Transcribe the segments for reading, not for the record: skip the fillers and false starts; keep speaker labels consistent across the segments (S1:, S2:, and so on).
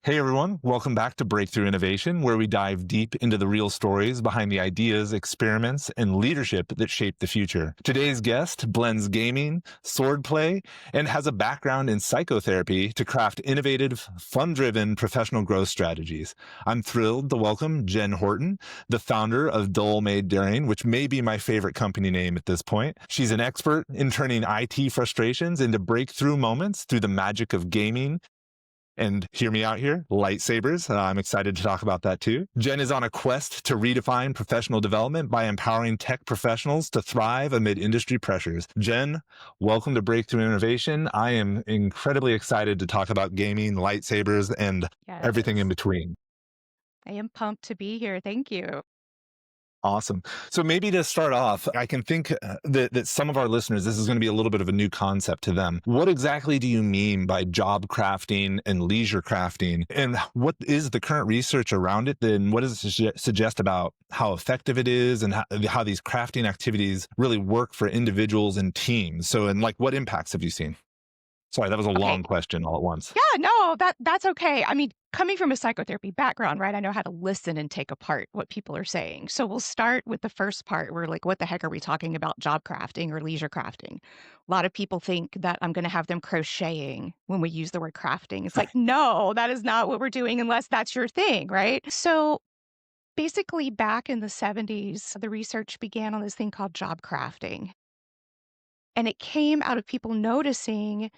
S1: Hey everyone, welcome back to Breakthrough Innovation, where we dive deep into the real stories behind the ideas, experiments, and leadership that shape the future. Today's guest blends gaming, swordplay, and has a background in psychotherapy to craft innovative, fun driven professional growth strategies. I'm thrilled to welcome Jen Horton, the founder of Dull Made Daring, which may be my favorite company name at this point. She's an expert in turning IT frustrations into breakthrough moments through the magic of gaming and hear me out here, lightsabers. I'm excited to talk about that too. Jen is on a quest to redefine professional development by empowering tech professionals to thrive amid industry pressures. Jen, welcome to Breakthrough Innovation. I am incredibly excited to talk about gaming, lightsabers, and everything in
S2: Yes,
S1: between.
S2: I am pumped to be here. Thank you.
S1: Awesome. So maybe to start off, I can think that some of our listeners, this is going to be a little bit of a new concept to them. What exactly do you mean by job crafting and leisure crafting? And what is the current research around it? Then what does it suggest about how effective it is and how these crafting activities really work for individuals and teams? So, and like what impacts have you seen? Sorry, that was a
S2: Okay.
S1: long question all at once.
S2: Yeah, no, that's okay. I mean, coming from a psychotherapy background, right? I know how to listen and take apart what people are saying. So we'll start with the first part where like, what the heck are we talking about job crafting or leisure crafting? A lot of people think that I'm going to have them crocheting when we use the word crafting. It's like, no, that is not what we're doing unless that's your thing, right? So basically back in the 70s, the research began on this thing called job crafting. And it came out of people noticing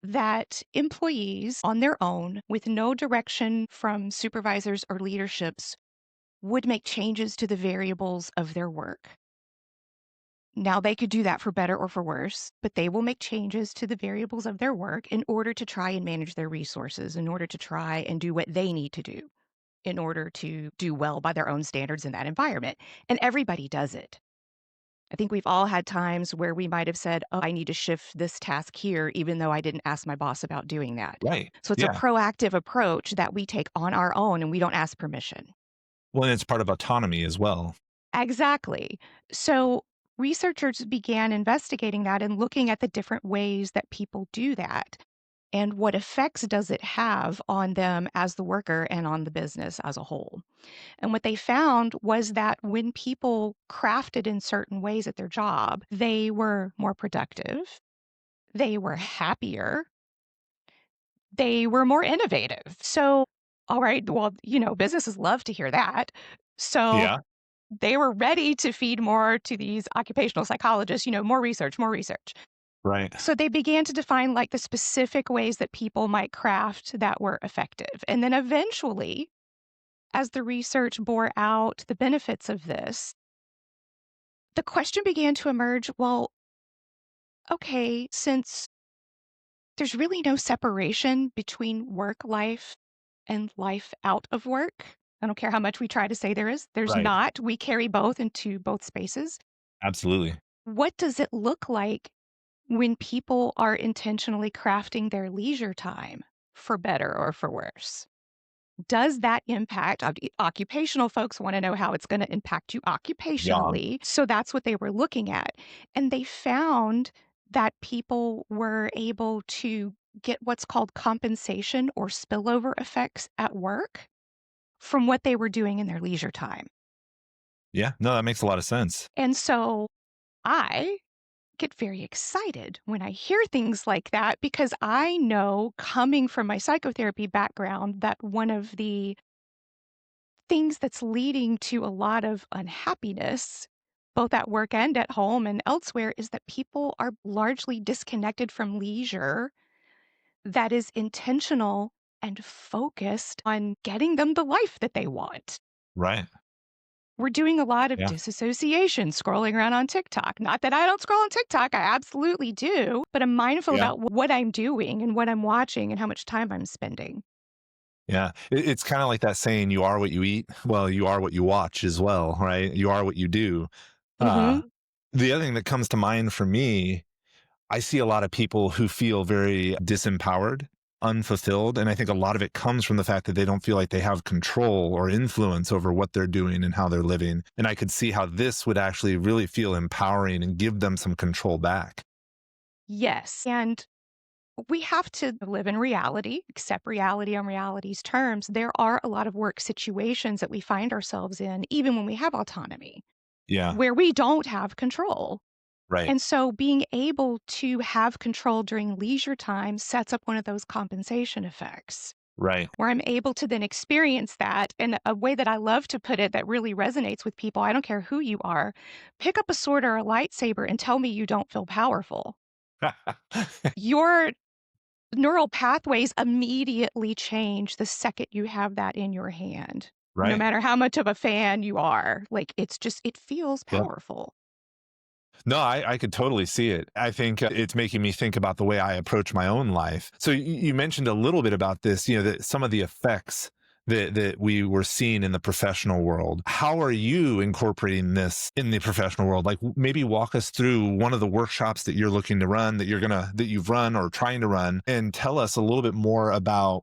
S2: that employees on their own, with no direction from supervisors or leaderships, would make changes to the variables of their work. Now, they could do that for better or for worse, but they will make changes to the variables of their work in order to try and manage their resources, in order to try and do what they need to do, in order to do well by their own standards in that environment. And everybody does it. I think we've all had times where we might have said, "Oh, I need to shift this task here," even though I didn't ask my boss about doing that.
S1: Right.
S2: So it's a
S1: Yeah.
S2: proactive approach that we take on our own and we don't ask permission.
S1: Well, and it's part of autonomy as well.
S2: Exactly. So researchers began investigating that and looking at the different ways that people do that. And what effects does it have on them as the worker and on the business as a whole? And what they found was that when people crafted in certain ways at their job, they were more productive, they were happier, they were more innovative. So, all right, well, businesses love to hear that. So
S1: Yeah.
S2: they were ready to feed more to these occupational psychologists, more research, more research.
S1: Right.
S2: So they began to define like the specific ways that people might craft that were effective. And then eventually, as the research bore out the benefits of this, the question began to emerge, well, okay, since there's really no separation between work life and life out of work. I don't care how much we try to say there is. There's
S1: Right.
S2: not. We carry both into both spaces.
S1: Absolutely.
S2: What does it look like when people are intentionally crafting their leisure time for better or for worse? Does that impact occupational folks want to know how it's going to impact you
S1: Yeah.
S2: occupationally? So that's what they were looking at. And they found that people were able to get what's called compensation or spillover effects at work from what they were doing in their leisure time.
S1: Yeah. No, that makes a lot of sense.
S2: And so I get very excited when I hear things like that because I know coming from my psychotherapy background that one of the things that's leading to a lot of unhappiness, both at work and at home and elsewhere, is that people are largely disconnected from leisure that is intentional and focused on getting them the life that they want.
S1: Right.
S2: We're doing a lot of
S1: Yeah.
S2: disassociation scrolling around on TikTok. Not that I don't scroll on TikTok, I absolutely do, but I'm mindful
S1: Yeah.
S2: about what I'm doing and what I'm watching and how much time I'm spending.
S1: Yeah. It's kind of like that saying, you are what you eat. Well, you are what you watch as well, right? You are what you do. Uh,
S2: Mhm.
S1: the other thing that comes to mind for me, I see a lot of people who feel very disempowered, unfulfilled. And I think a lot of it comes from the fact that they don't feel like they have control or influence over what they're doing and how they're living. And I could see how this would actually really feel empowering and give them some control back.
S2: Yes, and we have to live in reality, accept reality on reality's terms. There are a lot of work situations that we find ourselves in, even when we have autonomy,
S1: Yeah.
S2: where we don't have control.
S1: Right.
S2: And so being able to have control during leisure time sets up one of those compensation effects
S1: Right.
S2: where I'm able to then experience that in a way that I love to put it that really resonates with people. I don't care who you are. Pick up a sword or a lightsaber and tell me you don't feel powerful. Your neural pathways immediately change the second you have that in your hand. No
S1: Right.
S2: matter how much of a fan you are, like it feels
S1: Yep.
S2: powerful.
S1: No, I could totally see it. I think it's making me think about the way I approach my own life. So you mentioned a little bit about this, that some of the effects that we were seeing in the professional world. How are you incorporating this in the professional world? Like maybe walk us through one of the workshops that you're looking to run, that you've run or trying to run, and tell us a little bit more about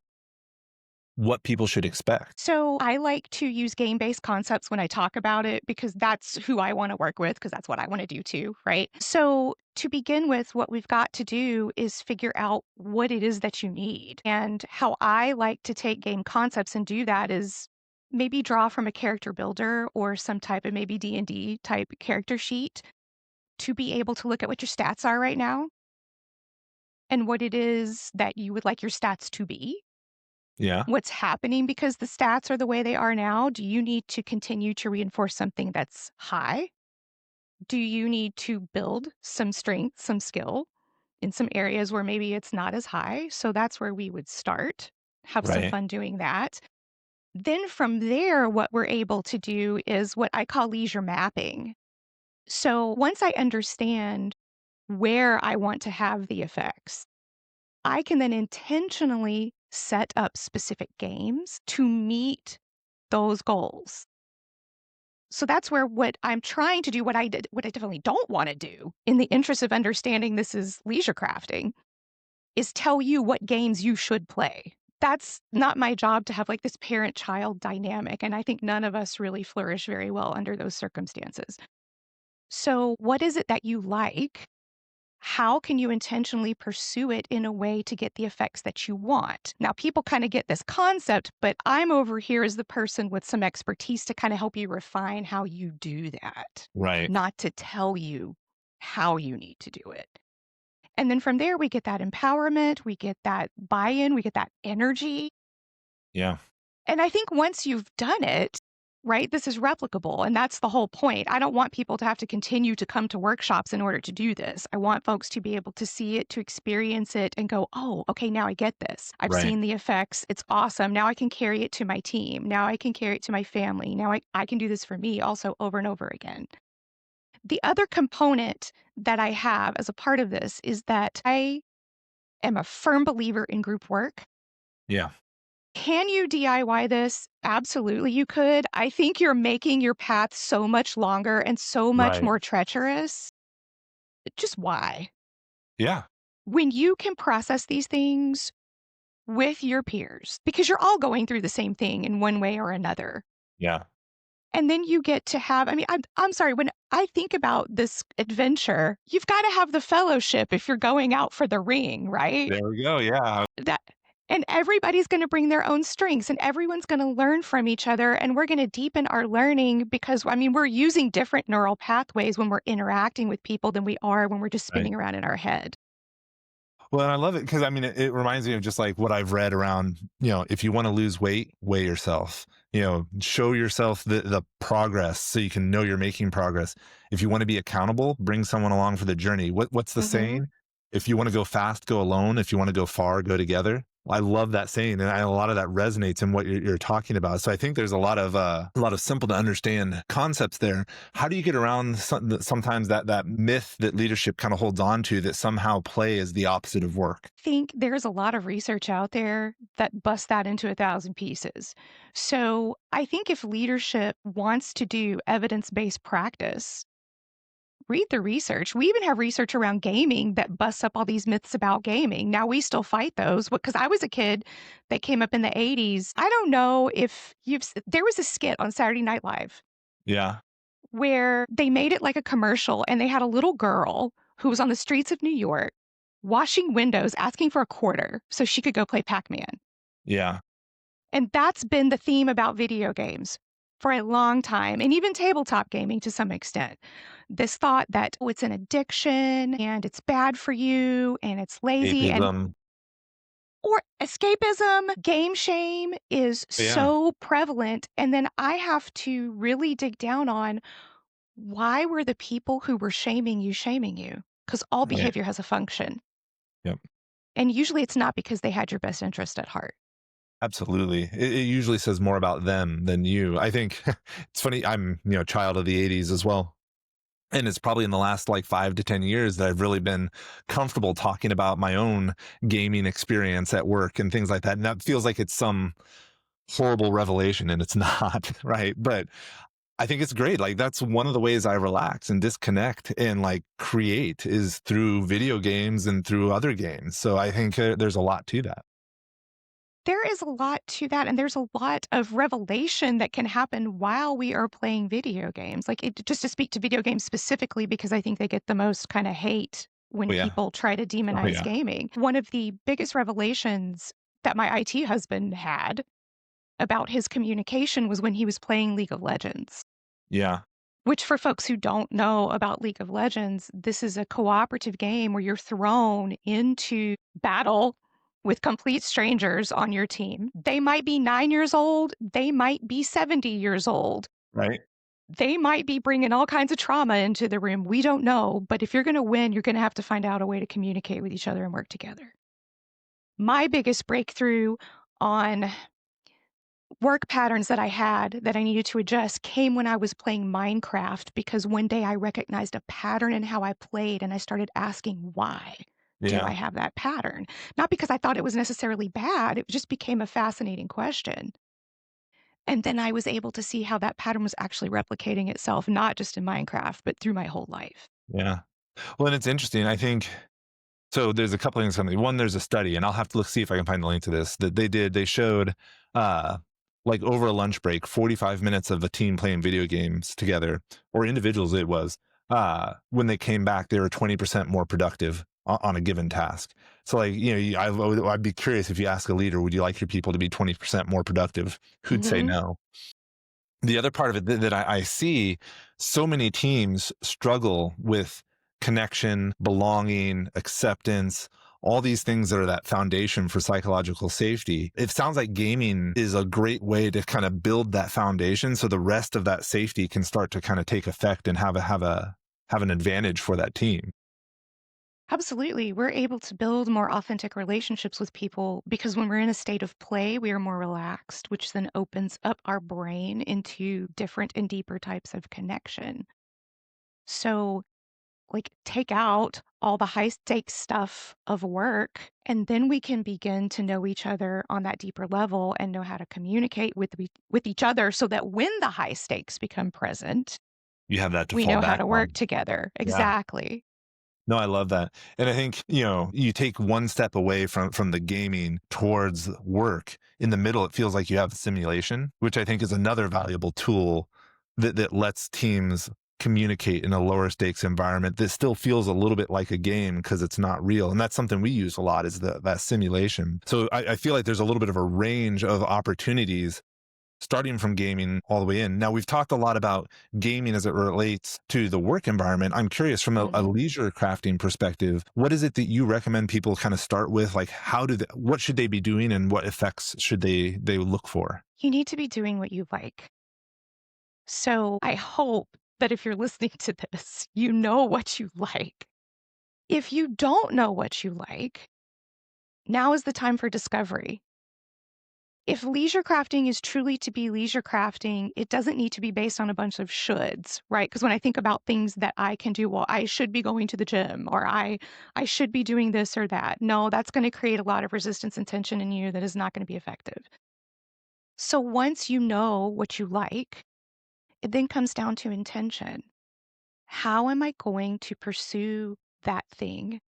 S1: what people should expect.
S2: So I like to use game-based concepts when I talk about it because that's who I want to work with because that's what I want to do too, right? So to begin with, what we've got to do is figure out what it is that you need. And how I like to take game concepts and do that is maybe draw from a character builder or some type of maybe D&D type character sheet to be able to look at what your stats are right now and what it is that you would like your stats to be,
S1: Yeah.
S2: what's happening because the stats are the way they are now. Do you need to continue to reinforce something that's high? Do you need to build some strength, some skill in some areas where maybe it's not as high? So that's where we would start. Have some
S1: Right.
S2: fun doing that. Then from there, what we're able to do is what I call leisure mapping. So once I understand where I want to have the effects, I can then intentionally set up specific games to meet those goals. So that's where what I'm trying to do, what I definitely don't want to do in the interest of understanding this is leisure crafting, is tell you what games you should play. That's not my job to have like this parent child dynamic. And I think none of us really flourish very well under those circumstances. So, what is it that you like? How can you intentionally pursue it in a way to get the effects that you want? Now, people kind of get this concept, but I'm over here as the person with some expertise to kind of help you refine how you do that,
S1: Right.
S2: not to tell you how you need to do it. And then from there, we get that empowerment, we get that buy in, we get that energy.
S1: Yeah.
S2: And I think once you've done it, right, this is replicable. And that's the whole point. I don't want people to have to continue to come to workshops in order to do this. I want folks to be able to see it, to experience it, and go, oh, okay, now I get this. I've
S1: Right.
S2: seen the effects. It's awesome. Now I can carry it to my team. Now I can carry it to my family. Now I can do this for me also over and over again. The other component that I have as a part of this is that I am a firm believer in group work.
S1: Yeah.
S2: Can you DIY this? Absolutely, you could. I think you're making your path so much longer and so much
S1: Right.
S2: more treacherous. Just why?
S1: Yeah.
S2: When you can process these things with your peers, because you're all going through the same thing in one way or another.
S1: Yeah.
S2: And then you get to have, I mean, I'm sorry, when I think about this adventure, you've got to have the fellowship if you're going out for the ring, right?
S1: There we go. Yeah.
S2: That and everybody's gonna bring their own strengths, and everyone's gonna learn from each other, and we're gonna deepen our learning because, I mean, we're using different neural pathways when we're interacting with people than we are when we're just
S1: Right.
S2: spinning around in our head.
S1: Well, and I love it because I mean, it reminds me of just like what I've read around, if you want to lose weight, weigh yourself, show yourself the progress so you can know you're making progress. If you want to be accountable, bring someone along for the journey. What's the
S2: Mhm.
S1: saying? If you want to go fast, go alone. If you want to go far, go together. I love that saying, and a lot of that resonates in what you're talking about. So I think there's a lot of simple to understand concepts there. How do you get around sometimes that myth that leadership kind of holds on to that somehow play is the opposite of work?
S2: I think there's a lot of research out there that busts that into 1,000 pieces. So, I think if leadership wants to do evidence-based practice, read the research. We even have research around gaming that busts up all these myths about gaming. Now we still fight those because I was a kid that came up in the 80s. I don't know if there was a skit on Saturday Night Live
S1: Yeah.
S2: where they made it like a commercial and they had a little girl who was on the streets of New York washing windows, asking for a quarter so she could go play Pac-Man.
S1: Yeah.
S2: And that's been the theme about video games for a long time, and even tabletop gaming to some extent. This thought that, oh, it's an addiction and it's bad for you and it's lazy and
S1: Escapism.
S2: or escapism, game shame is
S1: Yeah.
S2: so prevalent. And then I have to really dig down on why were the people who were shaming you shaming you? Because all
S1: Yeah.
S2: behavior has a function.
S1: Yep.
S2: And usually it's not because they had your best interest at heart.
S1: Absolutely. It usually says more about them than you. I think it's funny. I'm, child of the 80s as well. And it's probably in the last like 5 to 10 years that I've really been comfortable talking about my own gaming experience at work and things like that. And that feels like it's some horrible revelation, and it's not, right? But I think it's great. Like, that's one of the ways I relax and disconnect and like create is through video games and through other games. So I think there's a lot to that.
S2: There is a lot to that, and there's a lot of revelation that can happen while we are playing video games. Like, just to speak to video games specifically, because I think they get the most kind of hate
S1: Oh,
S2: when
S1: yeah.
S2: people try to
S1: Oh,
S2: demonize
S1: yeah.
S2: gaming. One of the biggest revelations that my IT husband had about his communication was when he was playing League of Legends.
S1: Yeah.
S2: Which, for folks who don't know about League of Legends, this is a cooperative game where you're thrown into battle with complete strangers on your team. They might be 9 years old, they might be 70 years old.
S1: Right.
S2: They might be bringing all kinds of trauma into the room. We don't know, but if you're going to win, you're going to have to find out a way to communicate with each other and work together. My biggest breakthrough on work patterns that I had that I needed to adjust came when I was playing Minecraft, because one day I recognized a pattern in how I played and I started asking, why do I
S1: Yeah.
S2: have that pattern? Not because I thought it was necessarily bad, it just became a fascinating question. And then I was able to see how that pattern was actually replicating itself, not just in Minecraft, but through my whole life.
S1: Yeah. Well, and it's interesting. I think so. There's a couple things coming. One, there's a study, and I'll have to look see if I can find the link to this that they did. They showed, uh, like over a lunch break, 45 minutes of a team playing video games together, or individuals. It was when they came back, they were 20% more productive on a given task. So, like, I'd be curious if you ask a leader, would you like your people to be 20% more productive? Who'd say
S2: Hmm.
S1: no? The other part of it that I see, so many teams struggle with connection, belonging, acceptance, all these things that are that foundation for psychological safety. It sounds like gaming is a great way to kind of build that foundation so the rest of that safety can start to kind of take effect and have an advantage for that team.
S2: Absolutely. We're able to build more authentic relationships with people because when we're in a state of play, we are more relaxed, which then opens up our brain into different and deeper types of connection. So, like, take out all the high stakes stuff of work, and then we can begin to know each other on that deeper level and know how to communicate with each other so that when the high stakes become present,
S1: You have that to
S2: we
S1: fall
S2: know how
S1: back
S2: to work
S1: on.
S2: together.
S1: Yeah.
S2: Exactly.
S1: No, I love that. And I think, you take one step away from the gaming towards work. In the middle, it feels like you have simulation, which I think is another valuable tool that lets teams communicate in a lower stakes environment that still feels a little bit like a game because it's not real. And that's something we use a lot is that simulation. So I feel like there's a little bit of a range of opportunities starting from gaming all the way in. Now, we've talked a lot about gaming as it relates to the work environment. I'm curious from a
S2: Mhm.
S1: leisure crafting perspective, what is it that you recommend people kind of start with? Like, what should they be doing and what effects should they look for?
S2: You need to be doing what you like. So I hope that if you're listening to this, you know what you like. If you don't know what you like, now is the time for discovery. If leisure crafting is truly to be leisure crafting, it doesn't need to be based on a bunch of shoulds, right? Because when I think about things that I can do, well, I should be going to the gym or I should be doing this or that. No, that's going to create a lot of resistance and tension in you that is not going to be effective. So once you know what you like, it then comes down to intention. How am I going to pursue that thing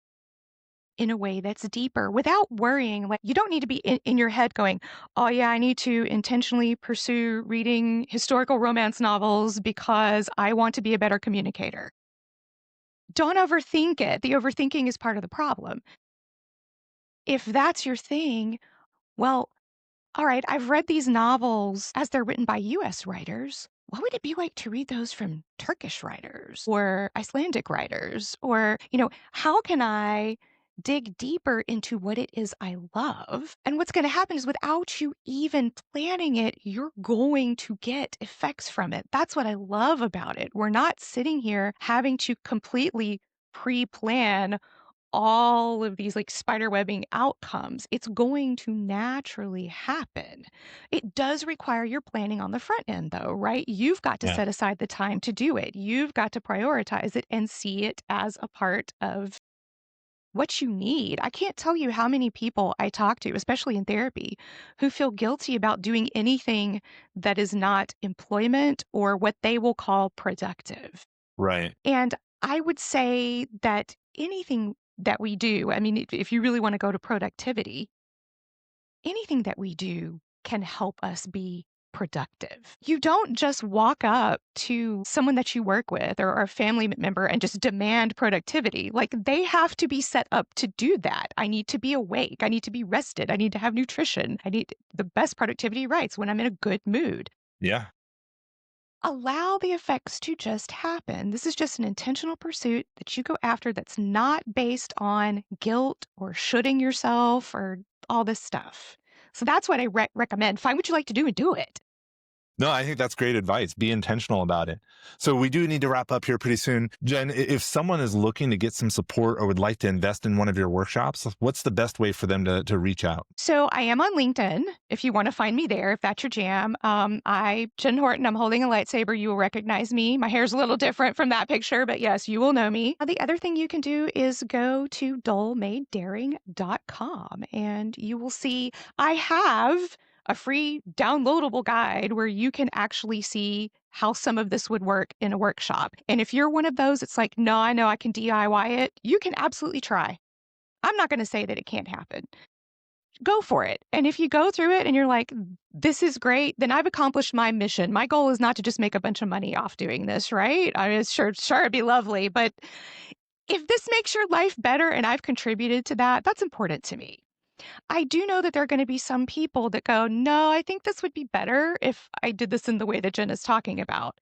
S2: in a way that's deeper without worrying? Like, you don't need to be in your head going, oh, yeah, I need to intentionally pursue reading historical romance novels because I want to be a better communicator. Don't overthink it. The overthinking is part of the problem. if that's your thing, well, all right, I've read these novels as they're written by US writers. What would it be like to read those from Turkish writers or Icelandic writers? Or, how can I dig deeper into what it is I love? And what's going to happen is without you even planning it, you're going to get effects from it. That's what I love about it. We're not sitting here having to completely pre plan all of these like spiderwebbing outcomes. It's going to naturally happen. It does require your planning on the front end, though, right? You've got to
S1: Yeah.
S2: set aside the time to do it. You've got to prioritize it and see it as a part of what you need. I can't tell you how many people I talk to, especially in therapy, who feel guilty about doing anything that is not employment or what they will call productive.
S1: Right.
S2: And I would say that anything that we do, I mean, if you really want to go to productivity, anything that we do can help us be productive. You don't just walk up to someone that you work with or a family member and just demand productivity. Like they have to be set up to do that. I need to be awake. I need to be rested. I need to have nutrition. I need the best productivity rights when I'm in a good mood.
S1: Yeah.
S2: Allow the effects to just happen. This is just an intentional pursuit that you go after that's not based on guilt or shoulding yourself or all this stuff. So that's what I recommend. Find what you like to do and do it.
S1: No, I think that's great advice. Be intentional about it. So we do need to wrap up here pretty soon. Jen, if someone is looking to get some support or would like to invest in one of your workshops, what's the best way for them to reach out?
S2: So I am on LinkedIn if you want to find me there, if that's your jam. Jen Horton, I'm holding a lightsaber. You will recognize me. My hair's a little different from that picture, but yes, you will know me. The other thing you can do is go to dullmadedaring.com and you will see I have a free downloadable guide where you can actually see how some of this would work in a workshop. And if you're one of those, it's like, no, I know I can DIY it. You can absolutely try. I'm not going to say that it can't happen. Go for it. And if you go through it and you're like, this is great, then I've accomplished my mission. My goal is not to just make a bunch of money off doing this, right? I mean, sure, it'd be lovely. But if this makes your life better and I've contributed to that, that's important to me. I do know that there are going to be some people that go, no, I think this would be better if I did this in the way that Jen is talking about.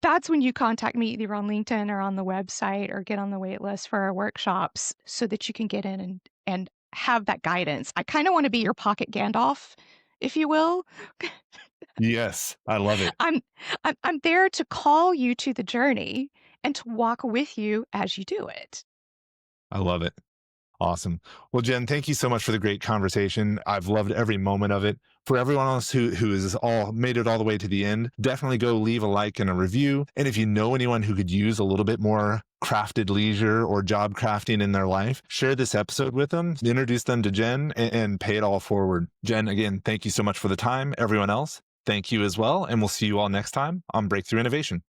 S2: That's when you contact me either on LinkedIn or on the website or get on the wait list for our workshops so that you can get in and have that guidance. I kind of want to be your pocket Gandalf, if you will.
S1: Yes, I love it.
S2: I'm, I'm there to call you to the journey and to walk with you as you do it.
S1: I love it. Awesome. Well, Jen, thank you so much for the great conversation. I've loved every moment of it. For everyone else who has all made it all the way to the end, definitely go leave a like and a review. And if you know anyone who could use a little bit more crafted leisure or job crafting in their life, share this episode with them, introduce them to Jen, and pay it all forward. Jen, again, thank you so much for the time. Everyone else, thank you as well. And we'll see you all next time on Breakthrough Innovation.